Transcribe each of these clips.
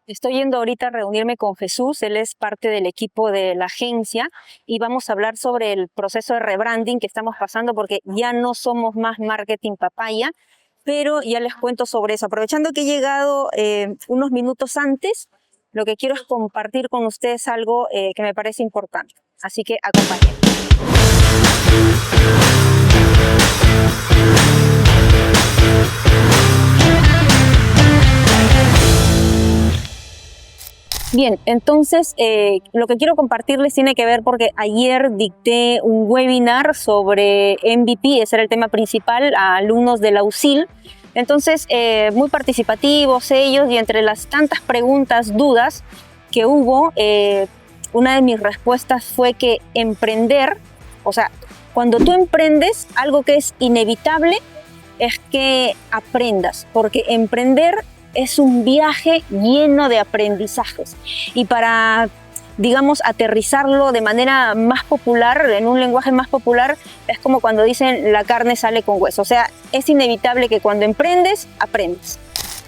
Estoy yendo ahorita a reunirme con Jesús, él es parte del equipo de la agencia y vamos a hablar sobre el proceso de rebranding que estamos pasando porque ya no somos más Marketing Papaya, pero ya les cuento sobre eso. Aprovechando que he llegado unos minutos antes, lo que quiero es compartir con ustedes algo que me parece importante. Así que acompáñenme. Bien, entonces lo que quiero compartirles tiene que ver porque ayer dicté un webinar sobre MVP, ese era el tema principal, a alumnos de la USIL. Entonces, muy participativos ellos y entre las tantas preguntas, dudas que hubo, una de mis respuestas fue que emprender, o sea, cuando tú emprendes, algo que es inevitable es que aprendas, porque emprender es un viaje lleno de aprendizajes. Y para, digamos, aterrizarlo de manera más popular, en un lenguaje más popular, es como cuando dicen la carne sale con hueso. O sea, es inevitable que cuando emprendes, aprendes.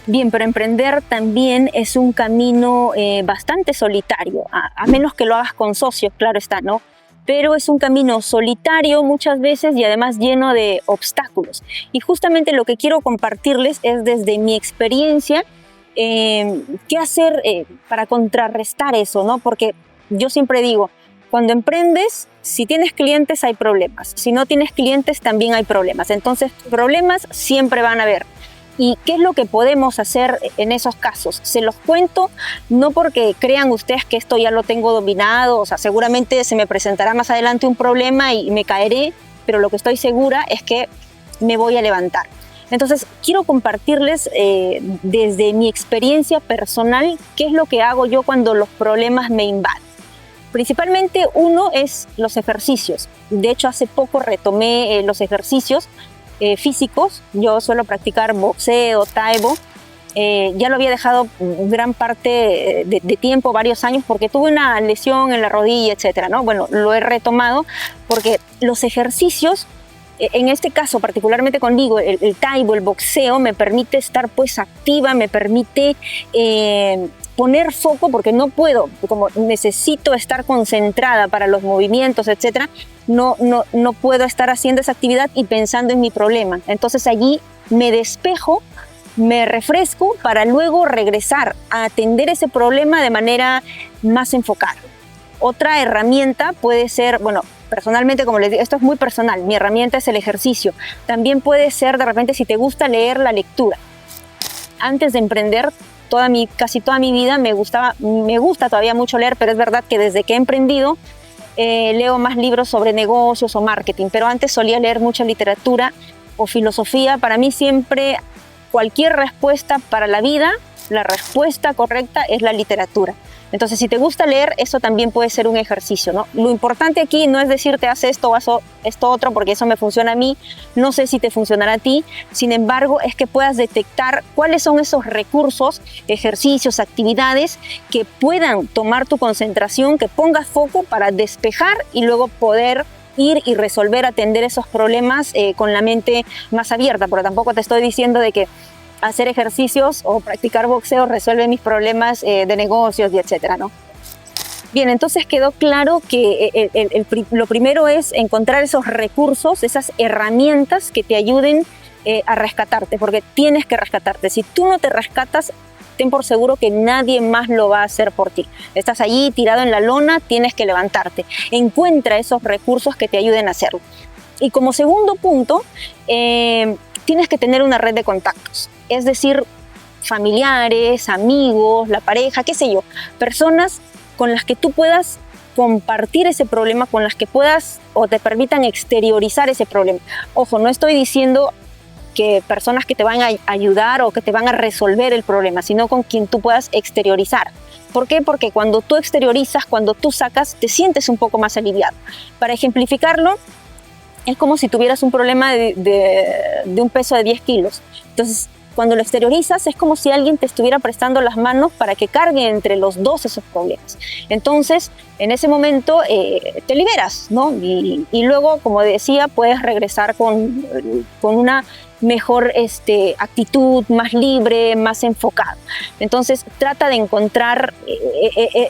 Bien, pero emprender también es un camino bastante solitario, a menos que lo hagas con socios, claro está, ¿no? Pero es un camino solitario muchas veces y además lleno de obstáculos. Y justamente lo que quiero compartirles es desde mi experiencia qué hacer para contrarrestar eso, ¿no? Porque yo siempre digo, cuando emprendes, si tienes clientes hay problemas, si no tienes clientes también hay problemas. Entonces, problemas siempre van a haber. ¿Y qué es lo que podemos hacer en esos casos? Se los cuento no porque crean ustedes que esto ya lo tengo dominado, o sea, seguramente se me presentará más adelante un problema y me caeré, pero lo que estoy segura es que me voy a levantar. Entonces, quiero compartirles desde mi experiencia personal qué es lo que hago yo cuando los problemas me invaden. Principalmente uno es los ejercicios. De hecho, hace poco retomé los ejercicios físicos. Yo suelo practicar boxeo, taibo. Ya lo había dejado gran parte de tiempo, varios años, porque tuve una lesión en la rodilla, etcétera, ¿no? Bueno, lo he retomado porque los ejercicios, en este caso particularmente conmigo, el taibo, el boxeo, me permite estar pues activa, me permite poner foco, porque no puedo, como necesito estar concentrada para los movimientos, etcétera, no puedo estar haciendo esa actividad y pensando en mi problema. Entonces allí me despejo, me refresco para luego regresar a atender ese problema de manera más enfocada. Otra herramienta puede ser, bueno, personalmente, como les digo, esto es muy personal, mi herramienta es el ejercicio. También puede ser, de repente, si te gusta leer, la lectura. Antes de emprender, casi toda mi vida me gusta todavía mucho leer, pero es verdad que desde que he emprendido leo más libros sobre negocios o marketing, pero antes solía leer mucha literatura o filosofía. Para mí siempre cualquier respuesta para la vida, la respuesta correcta es la literatura. Entonces, si te gusta leer, eso también puede ser un ejercicio, ¿no? Lo importante aquí no es decirte haz esto o haz esto otro, porque eso me funciona a mí, no sé si te funcionará a ti. Sin embargo, es que puedas detectar cuáles son esos recursos, ejercicios, actividades que puedan tomar tu concentración, que pongas foco para despejar y luego poder ir y resolver, atender esos problemas con la mente más abierta. Porque tampoco te estoy diciendo de que hacer ejercicios o practicar boxeo resuelve mis problemas de negocios y etcétera, ¿no? Bien, entonces quedó claro que lo primero es encontrar esos recursos, esas herramientas que te ayuden a rescatarte, porque tienes que rescatarte. Si tú no te rescatas, ten por seguro que nadie más lo va a hacer por ti. Estás allí tirado en la lona, tienes que levantarte. Encuentra esos recursos que te ayuden a hacerlo. Y como segundo punto, tienes que tener una red de contactos, es decir, familiares, amigos, la pareja, qué sé yo, personas con las que tú puedas compartir ese problema, con las que puedas o te permitan exteriorizar ese problema. Ojo, no estoy diciendo que personas que te van a ayudar o que te van a resolver el problema, sino con quien tú puedas exteriorizar. ¿Por qué? Porque cuando tú exteriorizas, cuando tú sacas, te sientes un poco más aliviado. Para ejemplificarlo, es como si tuvieras un problema de un peso de 10 kilos. Entonces, cuando lo exteriorizas, es como si alguien te estuviera prestando las manos para que cargue entre los dos esos problemas. Entonces, en ese momento te liberas, ¿no? Y luego, como decía, puedes regresar con una mejor actitud, más libre, más enfocado. Entonces trata de encontrar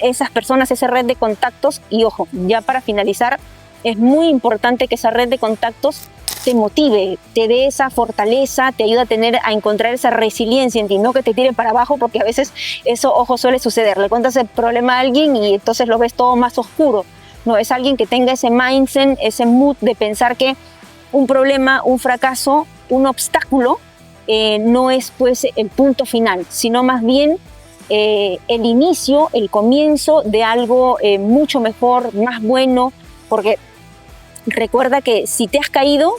esas personas, esa red de contactos y ojo, ya para finalizar, es muy importante que esa red de contactos te motive, te dé esa fortaleza, te ayuda a encontrar esa resiliencia en ti, no que te tire para abajo, porque a veces eso, ojo, suele suceder. Le cuentas el problema a alguien y entonces lo ves todo más oscuro. No, es alguien que tenga ese mindset, ese mood de pensar que un problema, un fracaso, un obstáculo no es pues el punto final, sino más bien el inicio, el comienzo de algo mucho mejor, más bueno, porque recuerda que si te has caído,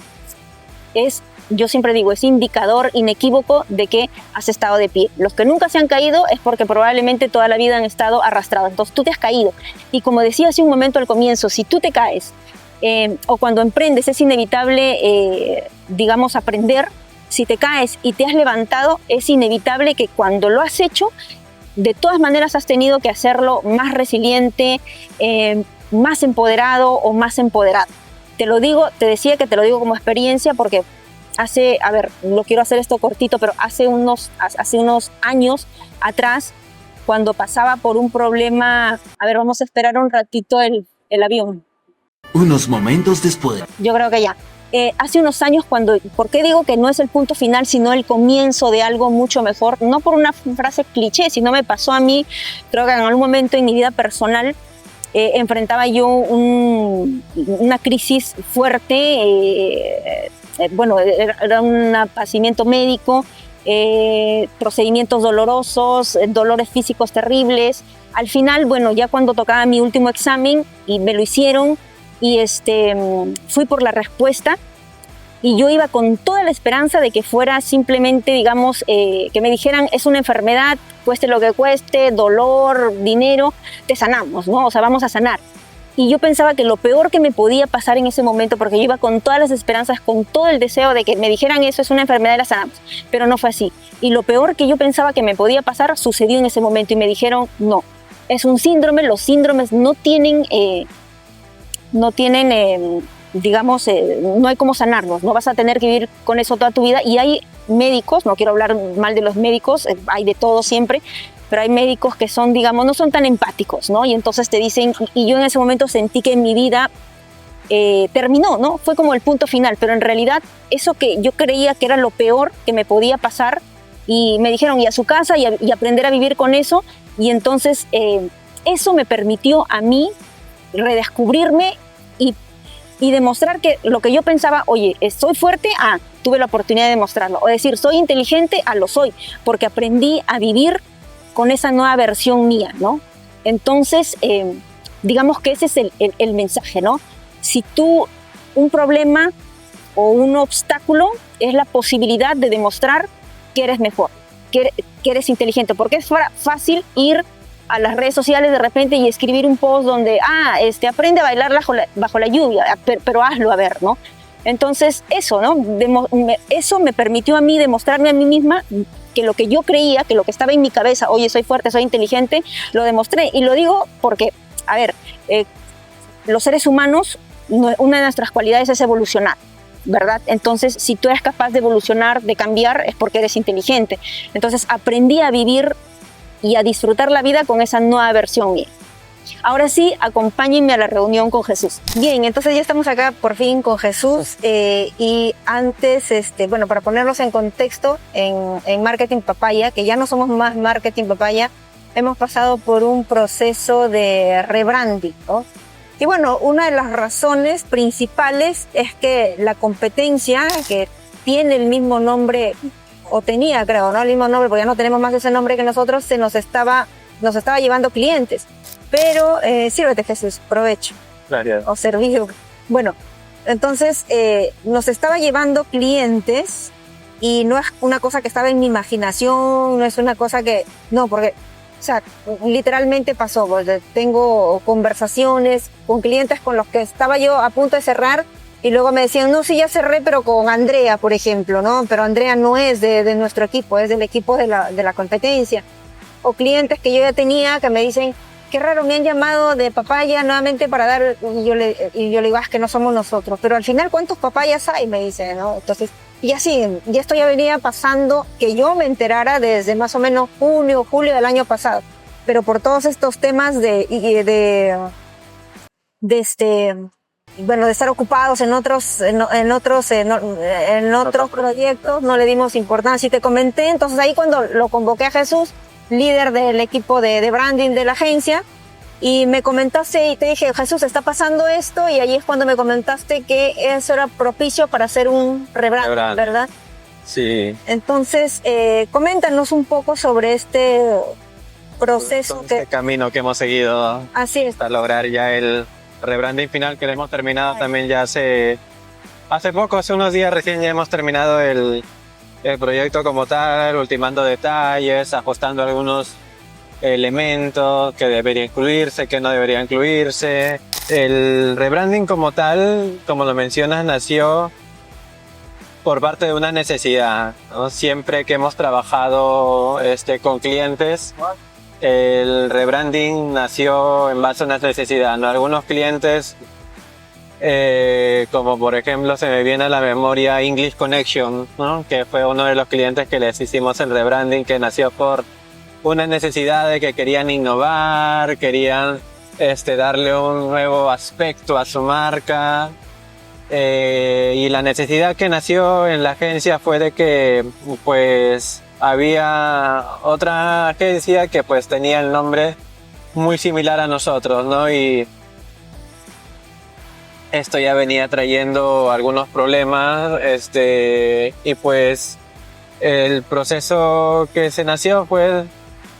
yo siempre digo, es indicador inequívoco de que has estado de pie. Los que nunca se han caído es porque probablemente toda la vida han estado arrastrados. Entonces tú te has caído. Y como decía hace un momento al comienzo, si tú te caes o cuando emprendes es inevitable, digamos, aprender. Si te caes y te has levantado, es inevitable que cuando lo has hecho, de todas maneras has tenido que hacerlo más resiliente, más empoderado o más empoderado. Te decía que te lo digo como experiencia porque no quiero hacer esto cortito, pero hace unos años atrás, cuando pasaba por un problema, vamos a esperar un ratito el avión. Unos momentos después. Yo creo que ya. Hace unos años, ¿por qué digo que no es el punto final, sino el comienzo de algo mucho mejor? No por una frase cliché, sino me pasó a mí, creo que en algún momento en mi vida personal, enfrentaba yo una crisis fuerte, era un padecimiento médico, procedimientos dolorosos, dolores físicos terribles. Al final, ya cuando tocaba mi último examen y me lo hicieron y fui por la respuesta y yo iba con toda la esperanza de que fuera simplemente, digamos, que me dijeran es una enfermedad, cueste lo que cueste, dolor, dinero, te sanamos, ¿no? O sea, vamos a sanar. Y yo pensaba que lo peor que me podía pasar en ese momento, porque yo iba con todas las esperanzas, con todo el deseo de que me dijeran eso es una enfermedad y la sanamos, pero no fue así. Y lo peor que yo pensaba que me podía pasar sucedió en ese momento y me dijeron no, es un síndrome, los síndromes no tienen digamos, no hay cómo sanarlos, no vas a tener que vivir con eso toda tu vida. Y hay médicos, no quiero hablar mal de los médicos, hay de todo siempre, pero hay médicos que son, digamos, no son tan empáticos, ¿no? Y entonces te dicen, y yo en ese momento sentí que mi vida terminó, ¿no? Fue como el punto final, pero en realidad eso que yo creía que era lo peor que me podía pasar, y me dijeron, y a su casa, y aprender a vivir con eso, y entonces eso me permitió a mí redescubrirme y demostrar que lo que yo pensaba, oye, soy fuerte, tuve la oportunidad de demostrarlo. O decir, soy inteligente, lo soy, porque aprendí a vivir con esa nueva versión mía, ¿no? Entonces, digamos que ese es el mensaje, ¿no? Si un problema o un obstáculo es la posibilidad de demostrar que eres mejor, que eres inteligente, porque es fácil ir a las redes sociales de repente y escribir un post donde, aprende a bailar bajo la lluvia, pero hazlo a ver, ¿no? Entonces, eso, ¿no? Eso me permitió a mí demostrarme a mí misma que lo que yo creía, que lo que estaba en mi cabeza, oye, soy fuerte, soy inteligente, lo demostré. Y lo digo porque, los seres humanos, una de nuestras cualidades es evolucionar, ¿verdad? Entonces, si tú eres capaz de evolucionar, de cambiar, es porque eres inteligente. Entonces, aprendí a vivir y a disfrutar la vida con esa nueva versión mía. Ahora sí, acompáñenme a la reunión con Jesús. Bien, entonces ya estamos acá por fin con Jesús y antes, para ponerlos en contexto, en Marketing Papaya, que ya no somos más Marketing Papaya, hemos pasado por un proceso de rebranding, ¿no? Y bueno, una de las razones principales es que la competencia, que tiene el mismo nombre, o tenía, creo, ¿no? El mismo nombre, porque ya no tenemos más ese nombre que nosotros, nos estaba llevando clientes. Pero sírvete, Jesús, provecho. Gracias. O servir. Bueno, entonces nos estaba llevando clientes y no es una cosa que estaba en mi imaginación, no es una cosa que... No, porque, o sea, literalmente pasó. Pues, tengo conversaciones con clientes con los que estaba yo a punto de cerrar y luego me decían, no, sí, ya cerré, pero con Andrea, por ejemplo, ¿no? Pero Andrea no es de nuestro equipo, es del equipo de la competencia. O clientes que yo ya tenía que me dicen, qué raro, me han llamado de Papaya nuevamente para dar, y yo le digo, es que no somos nosotros, pero al final, ¿cuántos Papayas hay? Me dice, ¿no? Entonces, y así, y esto ya venía pasando, que yo me enterara desde más o menos junio, julio del año pasado. Pero por todos estos temas de bueno, de estar ocupados en otros proyectos, no le dimos importancia y te comenté. Entonces ahí cuando lo convoqué a Jesús, líder del equipo de branding de la agencia, y me comentaste y te dije, Jesús, está pasando esto, y ahí es cuando me comentaste que eso era propicio para hacer un rebranding, ¿verdad? Sí. Entonces, coméntanos un poco sobre este proceso. Este camino que hemos seguido. Así es. Hasta lograr ya el rebranding final que lo hemos terminado también ya hace poco, hace unos días recién ya hemos terminado el proyecto como tal, ultimando detalles, ajustando algunos elementos que debería incluirse, que no debería incluirse. El rebranding como tal, como lo mencionas, nació por parte de una necesidad, ¿no? Siempre que hemos trabajado con clientes, el rebranding nació en base a una necesidad, ¿no? Algunos clientes, como por ejemplo se me viene a la memoria English Connection, ¿no? Que fue uno de los clientes que les hicimos el rebranding, que nació por una necesidad de que querían innovar, querían darle un nuevo aspecto a su marca. Y la necesidad que nació en la agencia fue de que pues había otra agencia que pues tenía el nombre muy similar a nosotros, ¿no? Y esto ya venía trayendo algunos problemas, y pues el proceso que se nació fue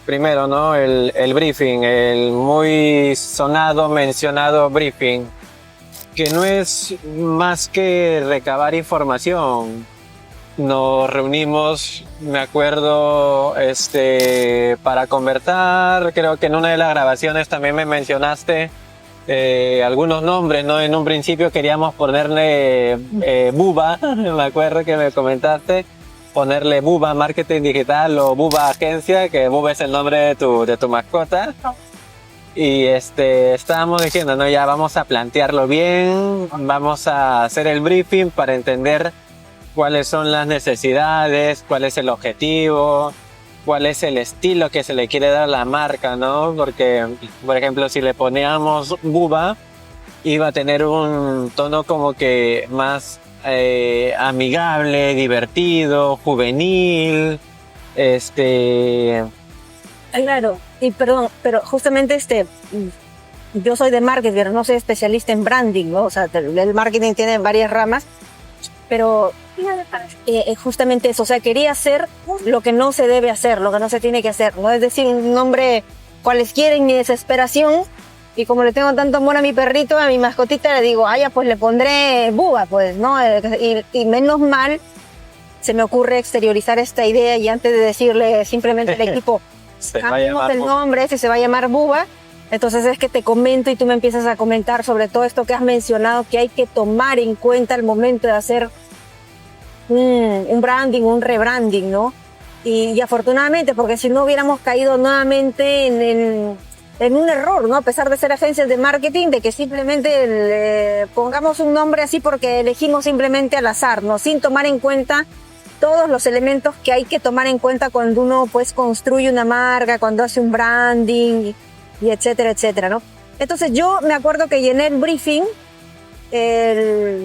primero, ¿no? El briefing, el muy sonado, mencionado briefing, que no es más que recabar información. Nos reunimos, me acuerdo, para conversar. Creo que en una de las grabaciones también me mencionaste algunos nombres, ¿no? En un principio queríamos ponerle Buba, me acuerdo que me comentaste, ponerle Buba Marketing Digital o Buba Agencia, que Buba es el nombre de tu mascota. Y estábamos diciendo, no, ya vamos a plantearlo bien, vamos a hacer el briefing para entender cuáles son las necesidades, cuál es el objetivo, cuál es el estilo que se le quiere dar a la marca, ¿no? Porque, por ejemplo, si le poníamos Buba, iba a tener un tono como que más amigable, divertido, juvenil, Claro, y perdón, pero justamente yo soy de marketing, no soy especialista en branding, ¿no? O sea, el marketing tiene varias ramas, pero justamente eso, o sea, quería hacer lo que no se debe hacer, lo que no se tiene que hacer, ¿no? Es decir, un nombre cualesquiera en mi desesperación, y como le tengo tanto amor a mi perrito, a mi mascotita, le digo, ya, pues le pondré Buba, pues, ¿no? Y menos mal se me ocurre exteriorizar esta idea, y antes de decirle simplemente al equipo, cambiemos el nombre, se va a llamar Buba. Entonces es que te comento y tú me empiezas a comentar sobre todo esto que has mencionado, que hay que tomar en cuenta al momento de hacer un branding, un rebranding, ¿no? Y afortunadamente, porque si no hubiéramos caído nuevamente en un error, ¿no? A pesar de ser agencias de marketing, de que simplemente le pongamos un nombre así porque elegimos simplemente al azar, ¿no? Sin tomar en cuenta todos los elementos que hay que tomar en cuenta cuando uno pues construye una marca, cuando hace un branding y etcétera, etcétera, ¿no? Entonces yo me acuerdo que llené el briefing,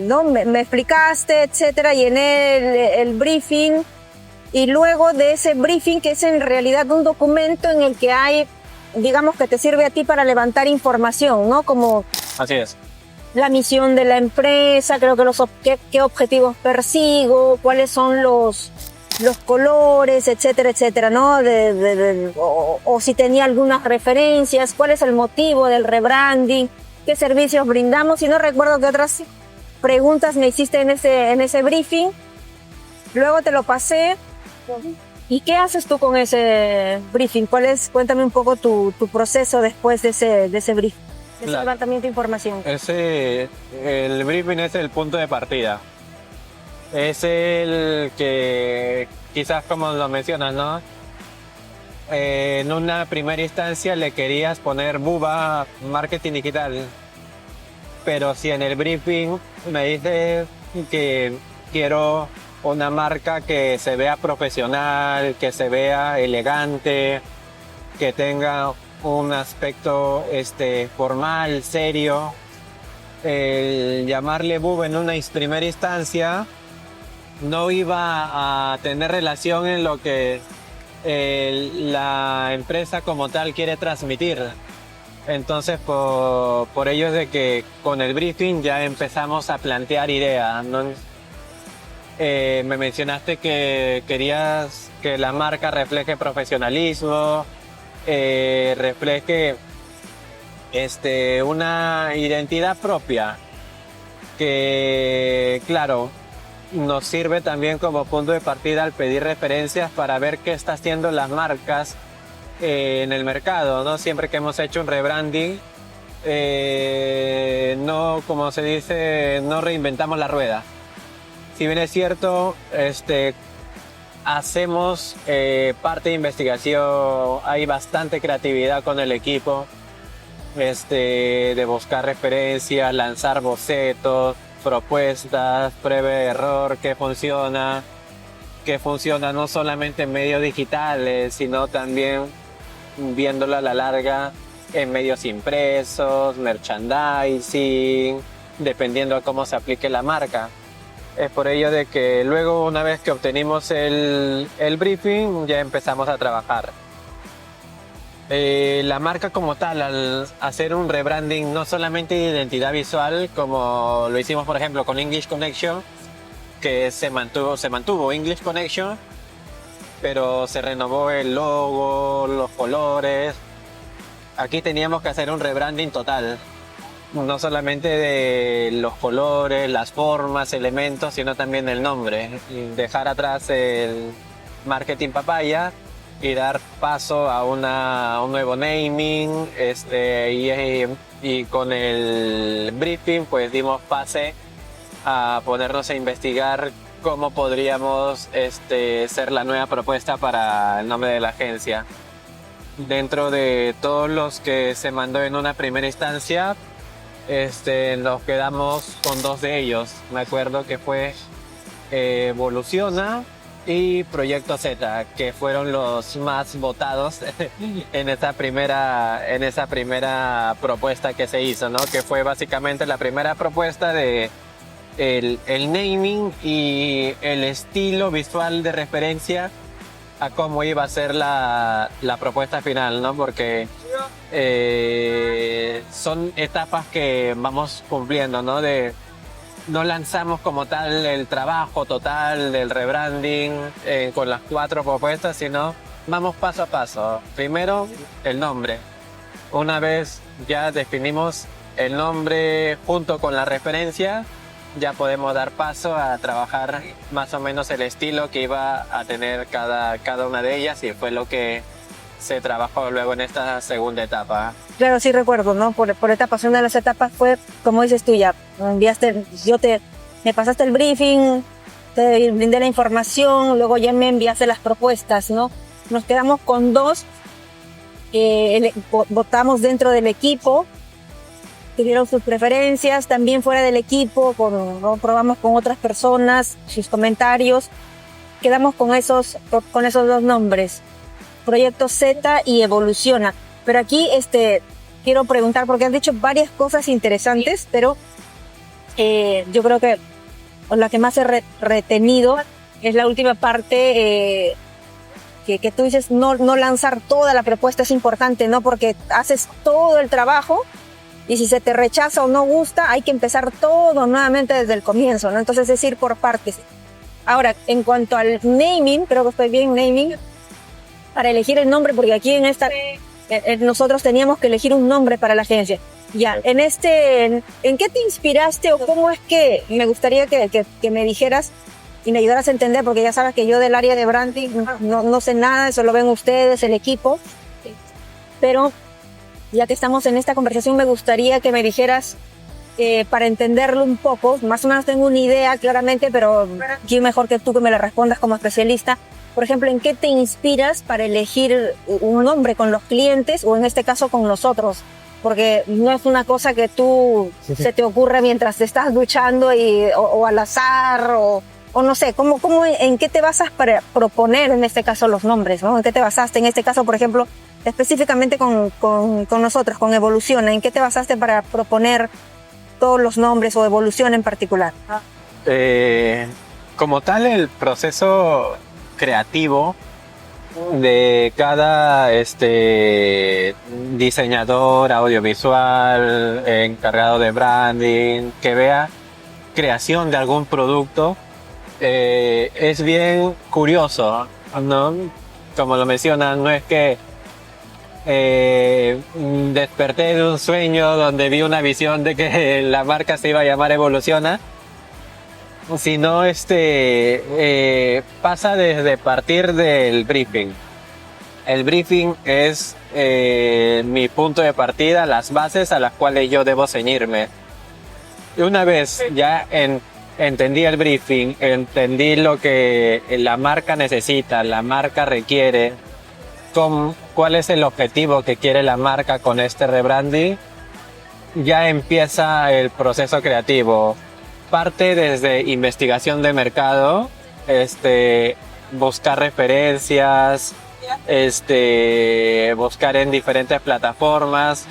¿no? Me explicaste, etcétera, llené el briefing, y luego de ese briefing, que es en realidad un documento en el que hay, digamos, que te sirve a ti para levantar información, ¿no? Como así es. La misión de la empresa, creo que qué objetivos persigo, cuáles son los colores, etcétera, etcétera, ¿no? O si tenía algunas referencias, cuál es el motivo del rebranding, qué servicios brindamos, y no recuerdo qué otras preguntas me hiciste en ese briefing. Luego te lo pasé. ¿Y qué haces tú con ese briefing? Cuéntame un poco tu proceso después de ese briefing. Ese levantamiento de información. El briefing es el punto de partida. Es el que, quizás como lo mencionas, ¿no? En una primera instancia le querías poner Buba Marketing Digital. Pero si en el briefing me dices que quiero una marca que se vea profesional, que se vea elegante, que tenga un aspecto formal, serio. El llamarle Bub en una primera instancia no iba a tener relación en lo que la empresa como tal quiere transmitir. Entonces por ello es de que con el briefing ya empezamos a plantear ideas, ¿no? Me mencionaste que querías que la marca refleje profesionalismo, refleje una identidad propia que, claro, nos sirve también como punto de partida al pedir referencias para ver qué está haciendo las marcas en el mercado, ¿no? Siempre que hemos hecho un rebranding, no, como se dice, no reinventamos la rueda. Si bien es cierto, hacemos parte de investigación, hay bastante creatividad con el equipo, de buscar referencias, lanzar bocetos, propuestas, prueba de error, qué funciona no solamente en medios digitales, sino también viéndolo a la larga en medios impresos, merchandising, dependiendo de cómo se aplique la marca. Es por ello de que luego, una vez que obtenimos el briefing, ya empezamos a trabajar. La marca como tal, al hacer un rebranding no solamente de identidad visual, como lo hicimos por ejemplo con English Connection, que se mantuvo English Connection, pero se renovó el logo, los colores. Aquí teníamos que hacer un rebranding total, no solamente de los colores, las formas, elementos, sino también el nombre. Y dejar atrás el marketing papaya y dar paso a un nuevo naming, y con el briefing pues dimos pase a ponernos a investigar cómo podríamos ser la nueva propuesta para el nombre de la agencia. Dentro de todos los que se mandó en una primera instancia, nos quedamos con 2 de ellos. Me acuerdo que fue Evoluciona y Proyecto Z, que fueron los más votados en esa primera propuesta que se hizo, ¿no? Que fue básicamente la primera propuesta de el naming y el estilo visual de referencia a cómo iba a ser la propuesta final, ¿no? Porque son etapas que vamos cumpliendo, ¿no? No lanzamos como tal el trabajo total del rebranding con las 4 propuestas, sino vamos paso a paso. Primero, el nombre. Una vez ya definimos el nombre junto con la referencia, ya podemos dar paso a trabajar más o menos el estilo que iba a tener cada una de ellas, y fue lo que se trabajó luego en esta segunda etapa. Claro, sí recuerdo, ¿no? Por etapas. Una de las etapas fue, como dices tú, ya me pasaste el briefing, te brindé la información, luego ya me enviaste las propuestas, ¿no? Nos quedamos con 2, votamos dentro del equipo, tuvieron sus preferencias, también fuera del equipo, ¿no? Probamos con otras personas, sus comentarios, quedamos con esos 2 nombres. Proyecto Z y Evoluciona. Pero aquí quiero preguntar, porque has dicho varias cosas interesantes, pero yo creo que la que más he retenido es la última parte, que tú dices no lanzar toda la propuesta es importante, ¿no? Porque haces todo el trabajo y si se te rechaza o no gusta, hay que empezar todo nuevamente desde el comienzo, ¿no? Entonces es ir por partes. Ahora, en cuanto al naming, creo que estoy bien, naming, para elegir el nombre, porque aquí nosotros teníamos que elegir un nombre para la agencia. Ya, ¿en qué te inspiraste o cómo es que me gustaría que me dijeras y me ayudaras a entender? Porque ya sabes que yo del área de branding no sé nada, eso lo ven ustedes, el equipo. Pero ya que estamos en esta conversación, me gustaría que me dijeras, para entenderlo un poco, más o menos tengo una idea claramente, pero quién mejor que tú que me la respondas como especialista. Por ejemplo, ¿en qué te inspiras para elegir un nombre con los clientes o en este caso con nosotros? Porque no es una cosa que se te ocurre mientras te estás duchando o al azar, o o no sé, ¿en qué te basas para proponer en este caso los nombres, ¿no? ¿En qué te basaste en este caso, por ejemplo, específicamente con nosotros, con Evoluciona? ¿En qué te basaste para proponer todos los nombres o Evoluciona en particular? Como tal, el proceso creativo de cada diseñador audiovisual, encargado de branding, que vea creación de algún producto, es bien curioso, ¿no? Como lo mencionan, no es que desperté de un sueño donde vi una visión de que la marca se iba a llamar Evoluciona, sino pasa desde partir del briefing. El briefing es mi punto de partida, las bases a las cuales yo debo ceñirme. Y una vez ya entendí el briefing, entendí lo que la marca necesita, la marca requiere, cuál es el objetivo que quiere la marca con este rebranding, ya empieza el proceso creativo. Parte desde investigación de mercado, buscar referencias, buscar en diferentes plataformas.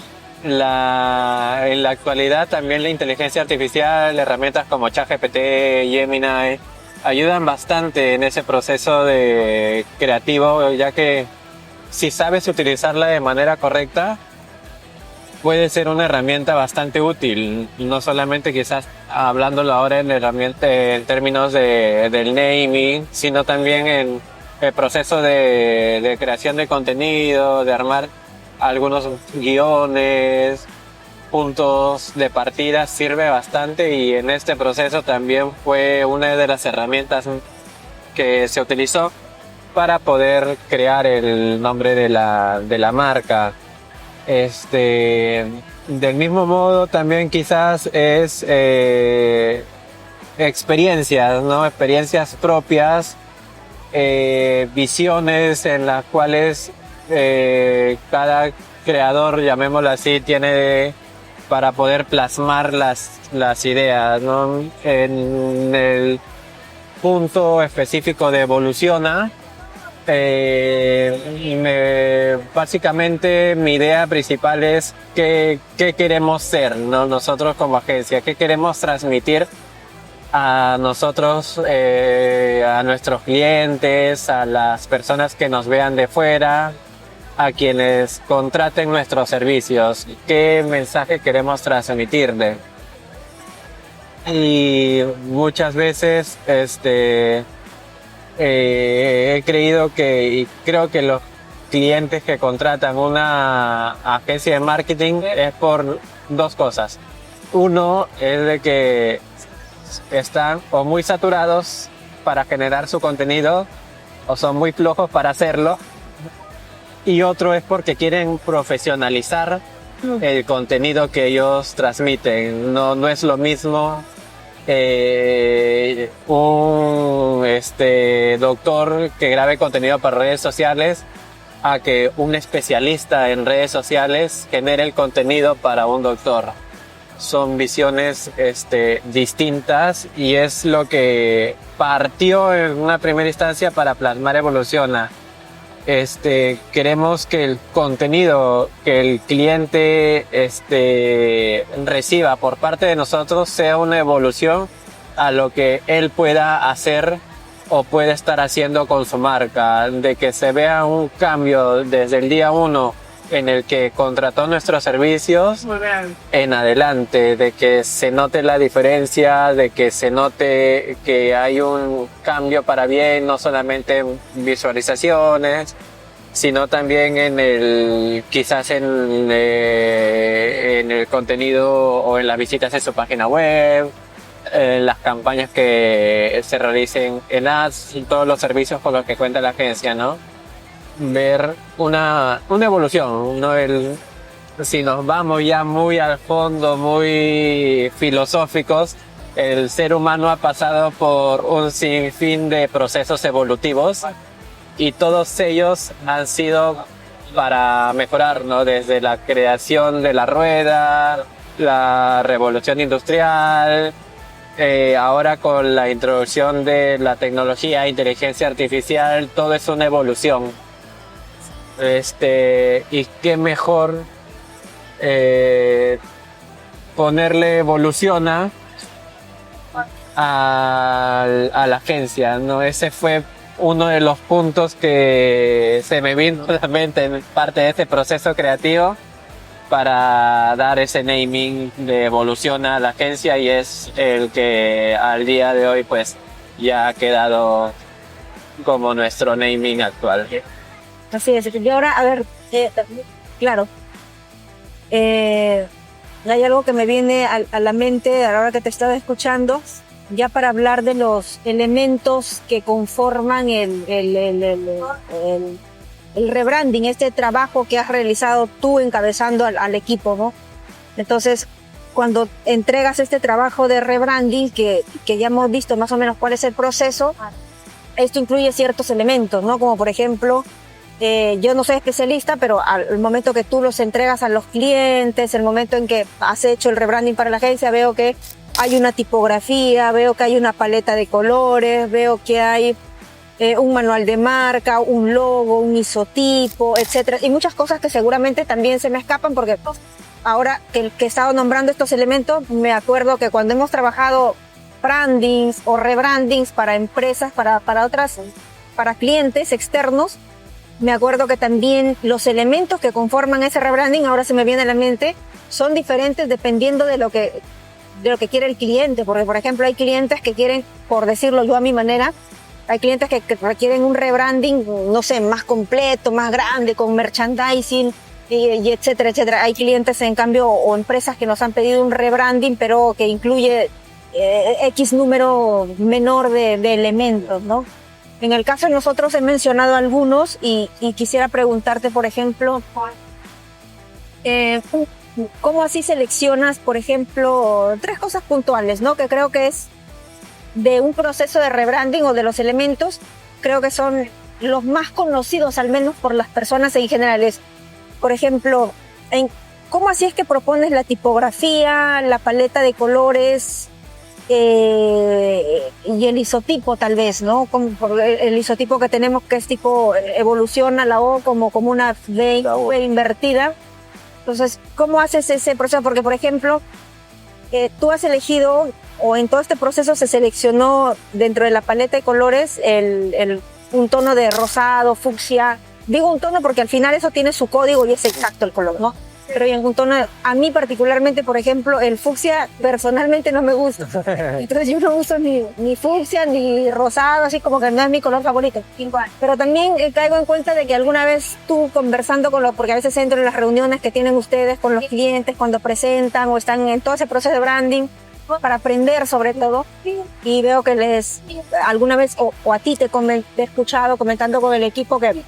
En la actualidad también la inteligencia artificial, herramientas como ChatGPT, Gemini, ayudan bastante en ese proceso de creativo, ya que si sabes utilizarla de manera correcta, puede ser una herramienta bastante útil, no solamente quizás hablándolo ahora en términos del naming, sino también en el proceso de creación de contenido, de armar algunos guiones, puntos de partida, sirve bastante, y en este proceso también fue una de las herramientas que se utilizó para poder crear el nombre de la marca. Del mismo modo también quizás es experiencias, ¿no? Experiencias propias, visiones en las cuales cada creador, llamémoslo así, tiene para poder plasmar las ideas, ¿no? En el punto específico de Evoluciona, básicamente mi idea principal es qué queremos ser, ¿no? Nosotros como agencia, qué queremos transmitir a nosotros, a nuestros clientes, a las personas que nos vean de fuera, a quienes contraten nuestros servicios, qué mensaje queremos transmitirle. Y muchas veces he creído y creo que los clientes que contratan una agencia de marketing es por dos cosas. Uno es de que están o muy saturados para generar su contenido o son muy flojos para hacerlo, y otro es porque quieren profesionalizar el contenido que ellos transmiten. No es lo mismo un doctor que grabe contenido para redes sociales a que un especialista en redes sociales genere el contenido para un doctor. Son visiones distintas, y es lo que partió en una primera instancia para plasmar Evoluciona. Queremos que el contenido que el cliente reciba por parte de nosotros sea una evolución a lo que él pueda hacer o puede estar haciendo con su marca, de que se vea un cambio desde el día 1 en el que contrató nuestros servicios en adelante, de que se note la diferencia, de que se note que hay un cambio para bien, no solamente en visualizaciones, sino también quizás en el contenido o en las visitas en su página web, en las campañas que se realicen en ads y todos los servicios con los que cuenta la agencia, ¿no? Ver una evolución, ¿no? Si nos vamos ya muy al fondo, muy filosóficos, el ser humano ha pasado por un sinfín de procesos evolutivos, y todos ellos han sido para mejorar, ¿no? Desde la creación de la rueda, la revolución industrial, ahora con la introducción de la tecnología, inteligencia artificial, todo es una evolución. Y qué mejor ponerle evoluciona a la agencia, ¿no? Ese fue uno de los puntos que se me vino a la mente en parte de este proceso creativo para dar ese naming de evoluciona a la agencia, y es el que al día de hoy pues ya ha quedado como nuestro naming actual. Así es. Y ahora, a ver, claro, hay algo que me viene a la mente a la hora que te estaba escuchando, ya para hablar de los elementos que conforman el rebranding, este trabajo que has realizado tú encabezando al equipo, ¿no? Entonces, cuando entregas este trabajo de rebranding, que ya hemos visto más o menos cuál es el proceso, esto incluye ciertos elementos, ¿no? Como por ejemplo, yo no soy especialista, pero al momento que tú los entregas a los clientes, el momento en que has hecho el rebranding para la agencia, veo que hay una tipografía, veo que hay una paleta de colores, veo que hay un manual de marca, un logo, un isotipo, etcétera, y muchas cosas que seguramente también se me escapan, porque ahora que he estado nombrando estos elementos, me acuerdo que cuando hemos trabajado brandings o rebrandings para empresas, para clientes externos, me acuerdo que también los elementos que conforman ese rebranding, ahora se me viene a la mente, son diferentes dependiendo de lo que quiere el cliente, porque por ejemplo hay clientes que quieren, por decirlo yo a mi manera, hay clientes que requieren un rebranding, no sé, más completo, más grande, con merchandising, y etcétera, etcétera. Hay clientes, en cambio, o empresas que nos han pedido un rebranding, pero que incluye X número menor de elementos, ¿no? En el caso de nosotros he mencionado algunos y quisiera preguntarte, por ejemplo, ¿cómo así seleccionas, por ejemplo, 3 cosas puntuales, ¿no? Que creo que es de un proceso de rebranding o de los elementos, creo que son los más conocidos, al menos por las personas en general. Por ejemplo, ¿cómo así es que propones la tipografía, la paleta de colores y el isotipo, tal vez, ¿no? Como el isotipo que tenemos, que es tipo, evoluciona la O como una V invertida. Entonces, ¿cómo haces ese proceso? Porque, por ejemplo, tú has elegido, o en todo este proceso se seleccionó dentro de la paleta de colores un tono de rosado, fucsia. Digo un tono porque al final eso tiene su código y es exacto el color, ¿no? Pero en un tono, a mí particularmente, por ejemplo, el fucsia personalmente no me gusta. Entonces yo no uso ni fucsia ni rosado, así como que no es mi color favorito. Pero también caigo en cuenta de que alguna vez tú conversando porque a veces entro en las reuniones que tienen ustedes con los clientes cuando presentan o están en todo ese proceso de branding, para aprender sobre todo, y veo que alguna vez, o a ti te he escuchado comentando con el equipo que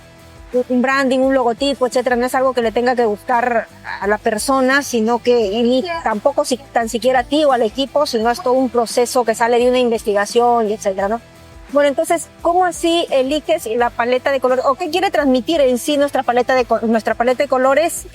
un branding, un logotipo, etcétera, no es algo que le tenga que buscar a la persona, sino que ni tampoco tan siquiera a ti o al equipo, sino es todo un proceso que sale de una investigación y etcétera, ¿no? Bueno, entonces, ¿cómo así eliges la paleta de colores? ¿O qué quiere transmitir en sí nuestra paleta de colores?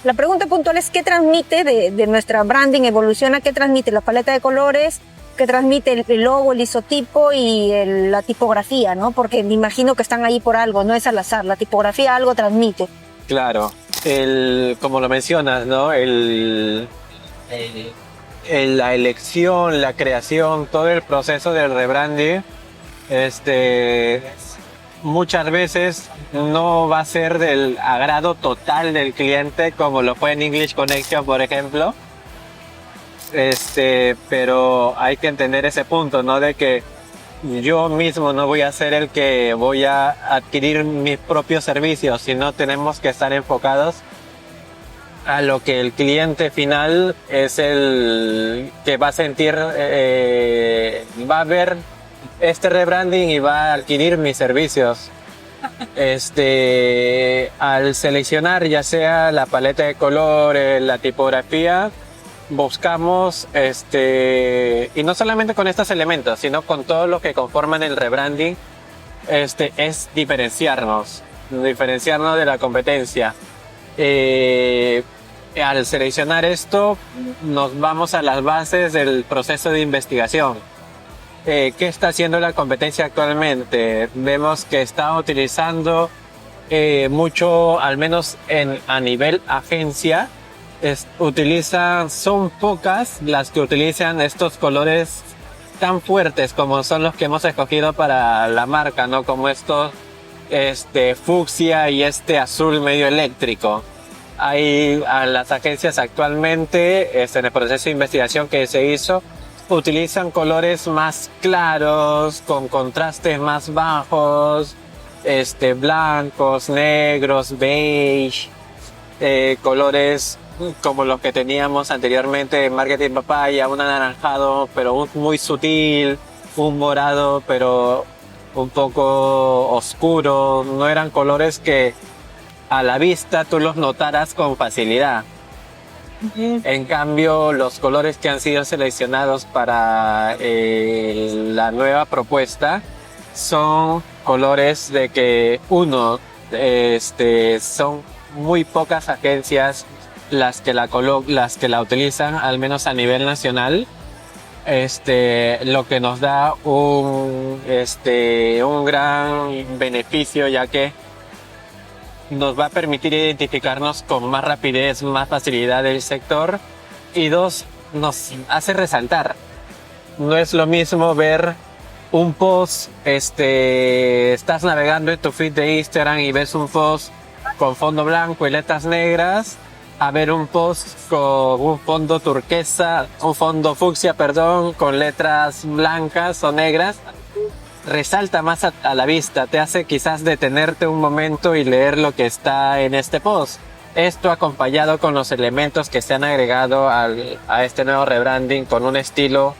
La pregunta puntual es, ¿qué transmite de nuestra branding evoluciona? ¿Qué transmite la paleta de colores? ¿Qué transmite el logo, el isotipo y la tipografía, ¿no? Porque me imagino que están ahí por algo, no es al azar. La tipografía algo transmite. Claro, como lo mencionas, ¿no? La elección, la creación, todo el proceso del rebranding, muchas veces no va a ser del agrado total del cliente, como lo fue en English Connection, por ejemplo. Pero hay que entender ese punto, ¿no? De que yo mismo no voy a ser el que voy a adquirir mis propios servicios, sino tenemos que estar enfocados a lo que el cliente final es el que va a sentir, va a ver este rebranding y va a adquirir mis servicios. Al seleccionar ya sea la paleta de colores, la tipografía, buscamos, y no solamente con estos elementos, sino con todo lo que conforman el rebranding, es diferenciarnos de la competencia. al seleccionar esto, nos vamos a las bases del proceso de investigación. ¿Qué está haciendo la competencia actualmente? Vemos que está utilizando mucho, al menos a nivel agencia, son pocas las que utilizan estos colores tan fuertes como son los que hemos escogido para la marca, ¿no? Como estos fucsia y azul medio eléctrico. Hay a las agencias actualmente, en el proceso de investigación que se hizo, utilizan colores más claros, con contrastes más bajos, blancos, negros, beige, colores como los que teníamos anteriormente en Marketing Papaya, un anaranjado pero muy sutil, un morado pero un poco oscuro. No eran colores que a la vista tú los notaras con facilidad. En cambio, los colores que han sido seleccionados para la nueva propuesta son colores de que son muy pocas agencias las que la utilizan, al menos a nivel nacional. Lo que nos da un gran beneficio, ya que nos va a permitir identificarnos con más rapidez, más facilidad del sector, y dos, nos hace resaltar. No es lo mismo ver un post, estás navegando en tu feed de Instagram y ves un post con fondo blanco y letras negras, a ver un post con un fondo fucsia, con letras blancas o negras. Resalta más a la vista, te hace quizás detenerte un momento y leer lo que está en este post. Esto acompañado con los elementos que se han agregado a este nuevo rebranding, con un estilo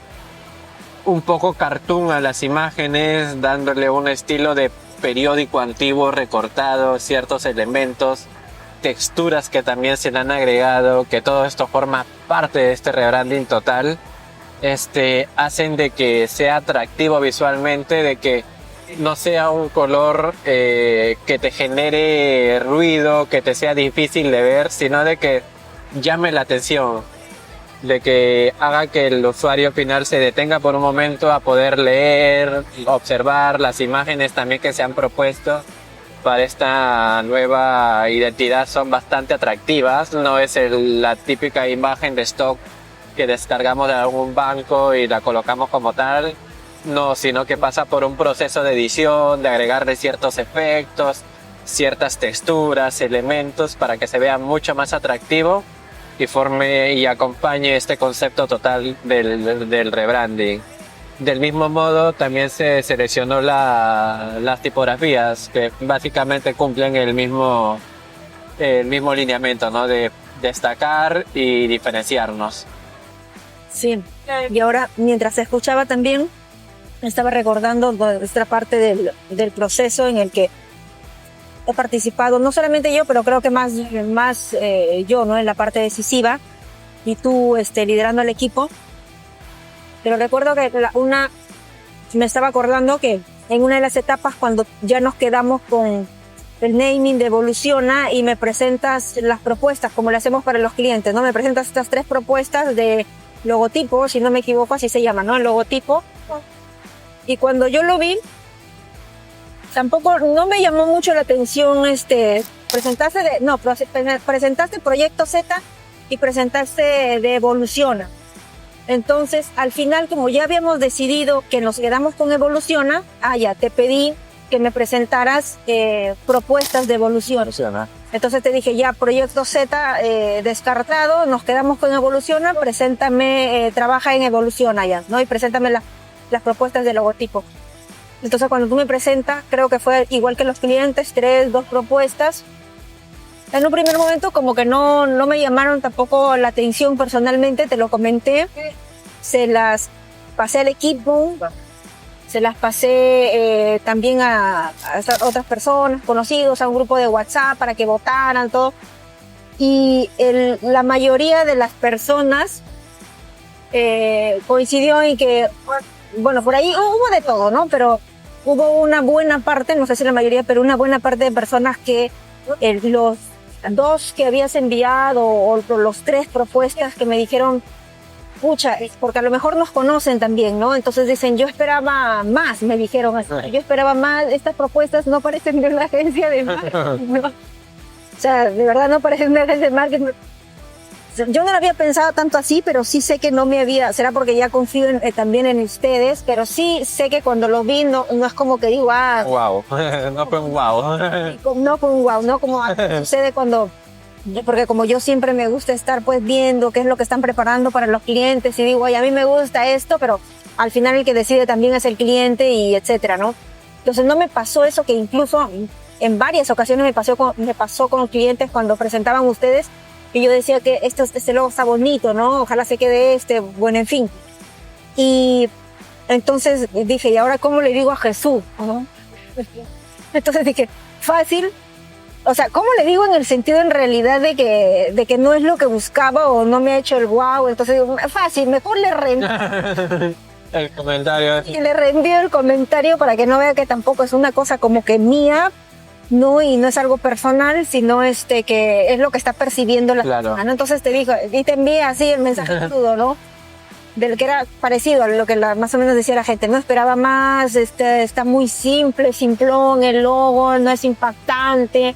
un poco cartoon a las imágenes, dándole un estilo de periódico antiguo recortado, ciertos elementos, texturas que también se le han agregado, que todo esto forma parte de este rebranding total. Hacen de que sea atractivo visualmente, de que no sea un color que te genere ruido, que te sea difícil de ver, sino de que llame la atención, de que haga que el usuario final se detenga por un momento a poder leer, observar las imágenes también que se han propuesto para esta nueva identidad. Son bastante atractivas, no es la típica imagen de stock que descargamos de algún banco y la colocamos como tal, no, sino que pasa por un proceso de edición, de agregarle ciertos efectos, ciertas texturas, elementos para que se vea mucho más atractivo y forme y acompañe este concepto total del rebranding. Del mismo modo, también se seleccionó las tipografías, que básicamente cumplen el mismo lineamiento, ¿no? De destacar y diferenciarnos. Sí, y ahora mientras escuchaba también estaba recordando nuestra parte del proceso en el que he participado, no solamente yo, pero creo que más yo, ¿no? En la parte decisiva, y tú liderando el equipo. Pero recuerdo que me estaba acordando que en una de las etapas, cuando ya nos quedamos con el naming de Evoluciona y me presentas las propuestas como le hacemos para los clientes, ¿no? Me presentas estas 3 propuestas de logotipo, si no me equivoco, así se llama, ¿no? El logotipo. Y cuando yo lo vi, tampoco no me llamó mucho la atención presentaste Proyecto Z y presentaste de Evoluciona. Entonces, al final, como ya habíamos decidido que nos quedamos con Evoluciona, ya te pedí que me presentaras propuestas de Evoluciona. Entonces te dije, ya, Proyecto Z descartado, nos quedamos con Evoluciona, preséntame, trabaja en Evoluciona ya, ¿no? Y preséntame las propuestas de logotipo. Entonces cuando tú me presentas, creo que fue igual que los clientes, 2 propuestas. En un primer momento como que no me llamaron tampoco la atención personalmente, te lo comenté. Se las pasé al equipo, se las pasé también a otras personas, conocidos, a un grupo de WhatsApp para que votaran, todo. Y la mayoría de las personas coincidió en que, bueno, por ahí hubo de todo, ¿no? Pero hubo una buena parte, no sé si la mayoría, pero una buena parte de personas que los 2 que habías enviado o los 3 propuestas que me dijeron, pucha, porque a lo mejor nos conocen también, ¿no? Entonces dicen, yo esperaba más, me dijeron así, yo esperaba más, estas propuestas no parecen de una agencia de marketing, ¿no? O sea, de verdad no parecen de una agencia de marketing. Yo no lo había pensado tanto así, pero sí sé que no me había, será porque ya confío también en ustedes, pero sí sé que cuando lo vi no es como que digo, wow, no fue un wow. No fue un wow, no como sucede cuando, porque como yo siempre me gusta estar pues viendo qué es lo que están preparando para los clientes y digo, ay, a mí me gusta esto, pero al final el que decide también es el cliente y etcétera, ¿no? Entonces no me pasó eso que incluso en varias ocasiones me pasó con clientes cuando presentaban ustedes, y yo decía que este logo está bonito, ¿no? Ojalá se quede bueno, en fin. Y entonces dije, ¿y ahora cómo le digo a Jesús? ¿No? Entonces dije, fácil. O sea, ¿cómo le digo en el sentido en realidad de que no es lo que buscaba o no me ha hecho el wow? Entonces digo, fácil, mejor le reenvío. El comentario. Y le reenvío el comentario para que no vea que tampoco es una cosa como que mía, no, y no es algo personal, sino que es lo que está percibiendo la persona, ¿no? Entonces te dijo, y te envía así el mensaje crudo, ¿no? Del que era parecido a lo que más o menos decía la gente, no esperaba más, está muy simple, simplón, el logo no es impactante.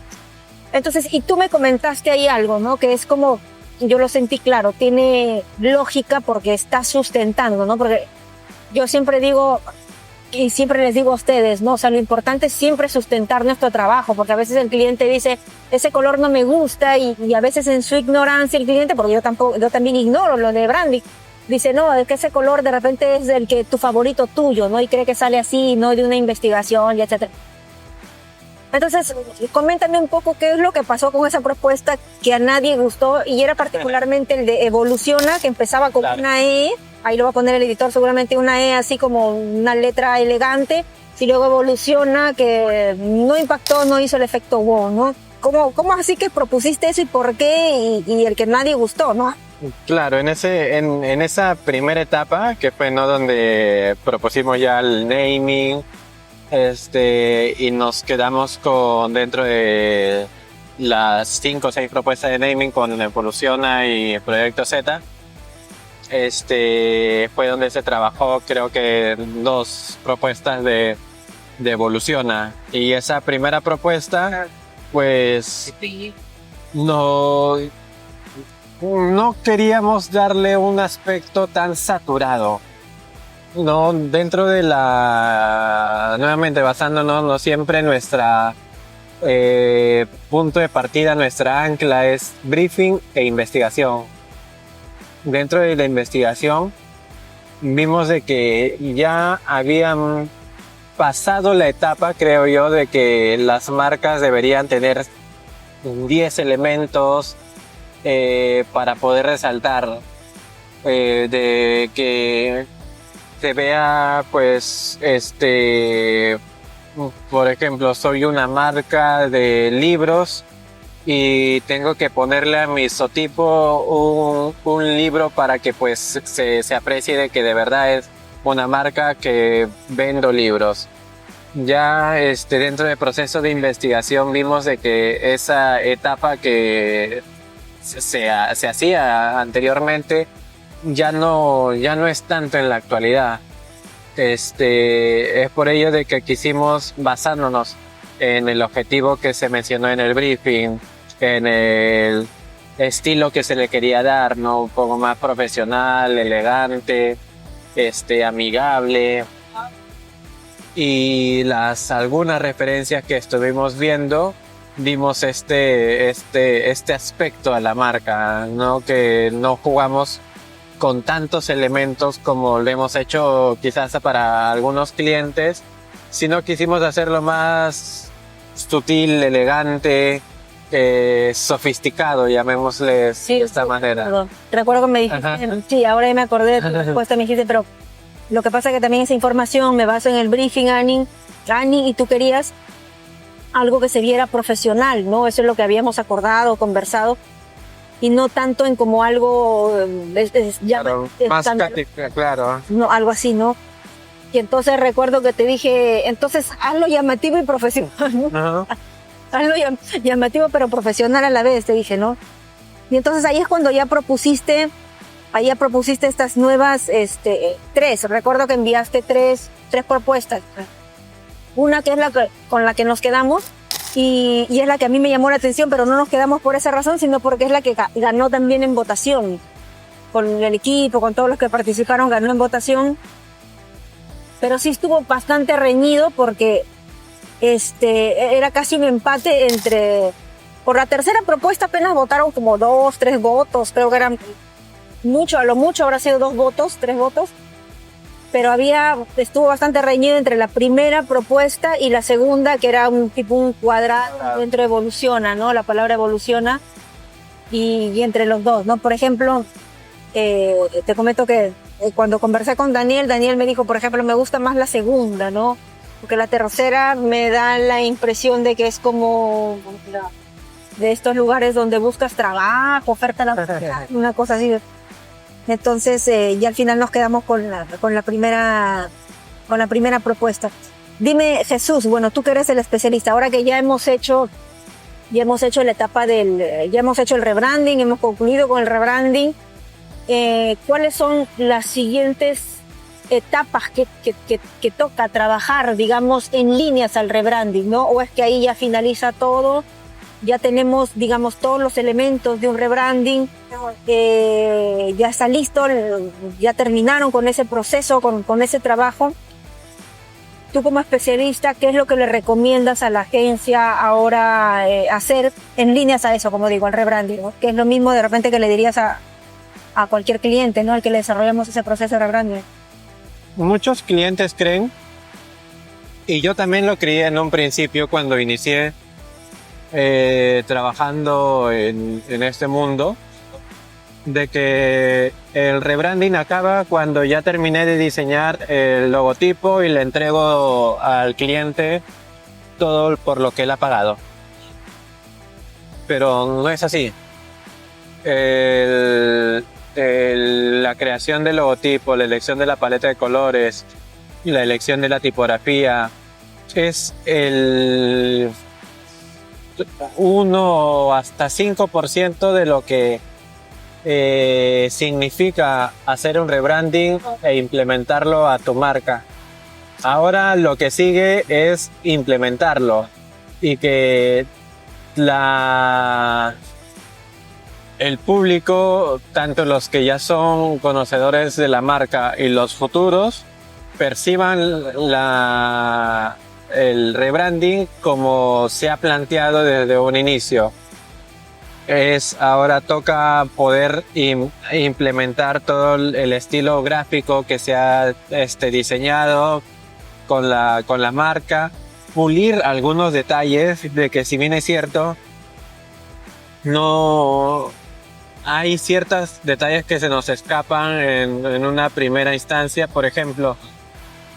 Entonces, y tú me comentaste ahí algo, ¿no? Que es como, yo lo sentí claro, tiene lógica porque está sustentando, ¿no? Porque yo siempre digo, y siempre les digo a ustedes, ¿no? O sea, lo importante es siempre sustentar nuestro trabajo, porque a veces el cliente dice, ese color no me gusta, y a veces en su ignorancia el cliente, porque yo también ignoro lo de branding, dice, no, es que ese color de repente es tu favorito tuyo, ¿no? Y cree que sale así, no de una investigación, y etcétera. Entonces, coméntame un poco qué es lo que pasó con esa propuesta que a nadie gustó, y era particularmente el de Evoluciona, que empezaba con una E, ahí lo va a poner el editor seguramente, una E así como una letra elegante, y luego Evoluciona, que no impactó, no hizo el efecto wow, ¿no? ¿Cómo así que propusiste eso y por qué? Y el que nadie gustó, ¿no? Claro, en esa primera etapa, que fue, ¿no?, donde propusimos ya el naming, y nos quedamos dentro de las 5 o 6 propuestas de naming con Evoluciona y Proyecto Z. Fue donde se trabajó, creo que 2 propuestas de Evoluciona, y esa primera propuesta pues no queríamos darle un aspecto tan saturado, no, dentro de nuevamente basándonos, no siempre nuestra punto de partida, nuestra ancla es briefing e investigación. Dentro de la investigación vimos de que ya habían pasado la etapa, creo yo, de que las marcas deberían tener 10 elementos para poder resaltar, de que se vea, pues, por ejemplo, soy una marca de libros y tengo que ponerle a mi isotipo un libro para que pues se aprecie de que de verdad es una marca que vendo libros. Ya dentro del proceso de investigación vimos de que esa etapa que se hacía anteriormente ya no es tanto en la actualidad. Es por ello de que quisimos basándonos en el objetivo que se mencionó en el briefing, en el estilo que se le quería dar, ¿no? Un poco más profesional, elegante, amigable. Y algunas referencias que estuvimos viendo, vimos este aspecto a la marca, ¿no? Que no jugamos con tantos elementos como lo hemos hecho quizás para algunos clientes, sino quisimos hacerlo más sutil, elegante, sofisticado, llamémosle de esta manera. Recuerdo que me dijiste, sí, ahora ya me acordé de tu respuesta, me dijiste, pero lo que pasa es que también esa información me baso en el briefing, Ani, y tú querías algo que se viera profesional, ¿no? Eso es lo que habíamos acordado, conversado, y no tanto en como algo claro, más claro. No, algo así, ¿no? Y entonces recuerdo que te dije, entonces hazlo llamativo y profesional, ¿no? algo llamativo pero profesional a la vez, te dije, ¿no? Y entonces ahí es cuando ya propusiste estas nuevas, 3. Recuerdo que enviaste tres propuestas. Una que es con la que nos quedamos y es la que a mí me llamó la atención, pero no nos quedamos por esa razón, sino porque es la que ganó también en votación. Con el equipo, con todos los que participaron, ganó en votación. Pero sí estuvo bastante reñido porque era casi un empate por la tercera propuesta apenas votaron como 2, 3 votos, creo que eran a lo mucho habrá sido 2 votos, 3 votos, pero estuvo bastante reñido entre la primera propuesta y la segunda, que era un cuadrado dentro de evoluciona, ¿no? La palabra evoluciona, y entre los dos, ¿no? Por ejemplo, te comento que cuando conversé con Daniel me dijo, por ejemplo, me gusta más la segunda, ¿no? Porque la tercera me da la impresión de que es como de estos lugares donde buscas trabajo, oferta laboral, una cosa así. Entonces, ya al final nos quedamos con la primera propuesta. Dime, Jesús, bueno, tú que eres el especialista, ahora que ya hemos hecho la etapa ya hemos hecho el rebranding, hemos concluido con el rebranding, ¿cuáles son las siguientes etapas que toca trabajar, digamos, en líneas al rebranding, ¿no? ¿O es que ahí ya finaliza todo? Ya tenemos, digamos, todos los elementos de un rebranding, ya está listo, ya terminaron con ese proceso, con ese trabajo. Tú como especialista, ¿qué es lo que le recomiendas a la agencia ahora hacer en líneas a eso, como digo, al rebranding, ¿no? Que es lo mismo de repente que le dirías a cualquier cliente, ¿no? Al que le desarrollamos ese proceso de rebranding. Muchos clientes creen, y yo también lo creí en un principio cuando inicié trabajando en este mundo, de que el rebranding acaba cuando ya terminé de diseñar el logotipo y le entrego al cliente todo por lo que él ha pagado. Pero no es así. La creación del logotipo, la elección de la paleta de colores, la elección de la tipografía es el 1 hasta 5% de lo que significa hacer un rebranding e implementarlo a tu marca. Ahora lo que sigue es implementarlo y que el público, tanto los que ya son conocedores de la marca y los futuros, perciban el rebranding como se ha planteado desde un inicio. Ahora toca poder implementar todo el estilo gráfico que se ha diseñado con la marca, pulir algunos detalles de que, si bien es cierto, no hay ciertos detalles que se nos escapan en una primera instancia. Por ejemplo,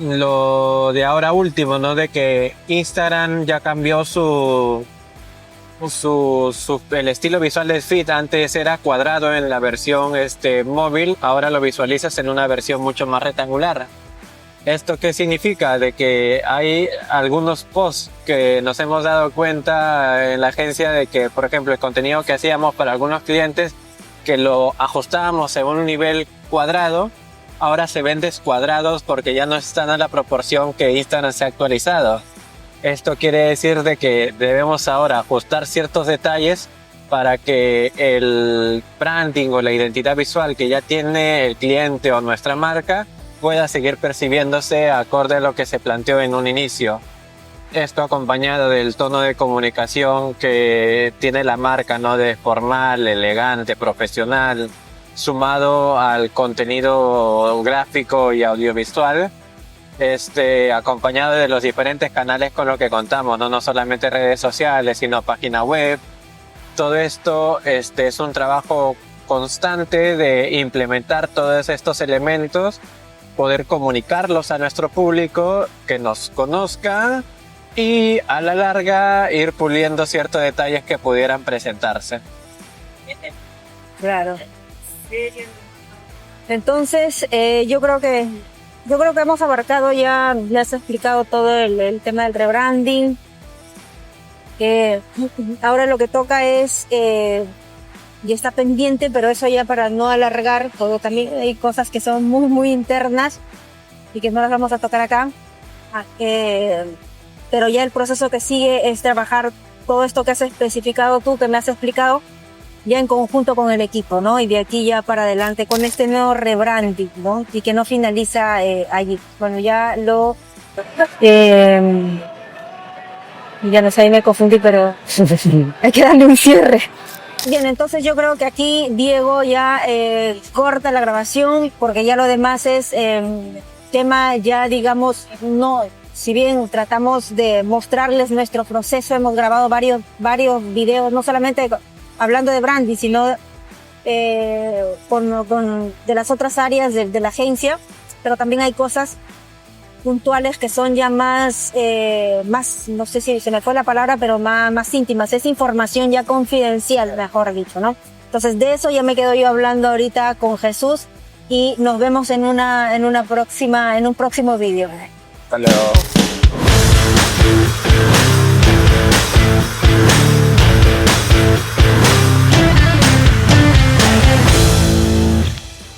lo de ahora último, ¿no? De que Instagram ya cambió el estilo visual del feed. Antes era cuadrado en la versión móvil, ahora lo visualizas en una versión mucho más rectangular. ¿Esto qué significa? De que hay algunos posts que nos hemos dado cuenta en la agencia de que, por ejemplo, el contenido que hacíamos para algunos clientes, que lo ajustábamos según un nivel cuadrado, ahora se ven descuadrados porque ya no están a la proporción que Instagram se ha actualizado. Esto quiere decir de que debemos ahora ajustar ciertos detalles para que el branding o la identidad visual que ya tiene el cliente o nuestra marca pueda seguir percibiéndose acorde a lo que se planteó en un inicio. Esto acompañado del tono de comunicación que tiene la marca, ¿no? De formal, elegante, profesional, sumado al contenido gráfico y audiovisual, acompañado de los diferentes canales con los que contamos, no solamente redes sociales, sino página web. Todo esto es un trabajo constante de implementar todos estos elementos, poder comunicarlos a nuestro público, que nos conozca y a la larga ir puliendo ciertos detalles que pudieran presentarse. Claro. Entonces, yo creo que hemos abarcado ya has explicado todo el tema del rebranding. Ahora lo que toca es, ya está pendiente, pero eso ya para no alargar todo, también hay cosas que son muy, muy internas y que no las vamos a tocar acá. Pero ya el proceso que sigue es trabajar todo esto que has especificado tú, que me has explicado, ya en conjunto con el equipo, ¿no? Y de aquí ya para adelante con este nuevo rebranding, ¿no? Y que no finaliza allí. Bueno, ya lo... ya no sé, ahí me confundí, pero hay que darle un cierre. Bien, entonces yo creo que aquí Diego ya corta la grabación porque ya lo demás es tema ya digamos, no, si bien tratamos de mostrarles nuestro proceso, hemos grabado varios videos, no solamente hablando de branding, sino de las otras áreas de la agencia, pero también hay cosas puntuales que son ya más, no sé si se me fue la palabra, pero más íntimas, es información ya confidencial, mejor dicho, ¿no? Entonces de eso ya me quedo yo hablando ahorita con Jesús y nos vemos en un próximo vídeo. Hasta luego.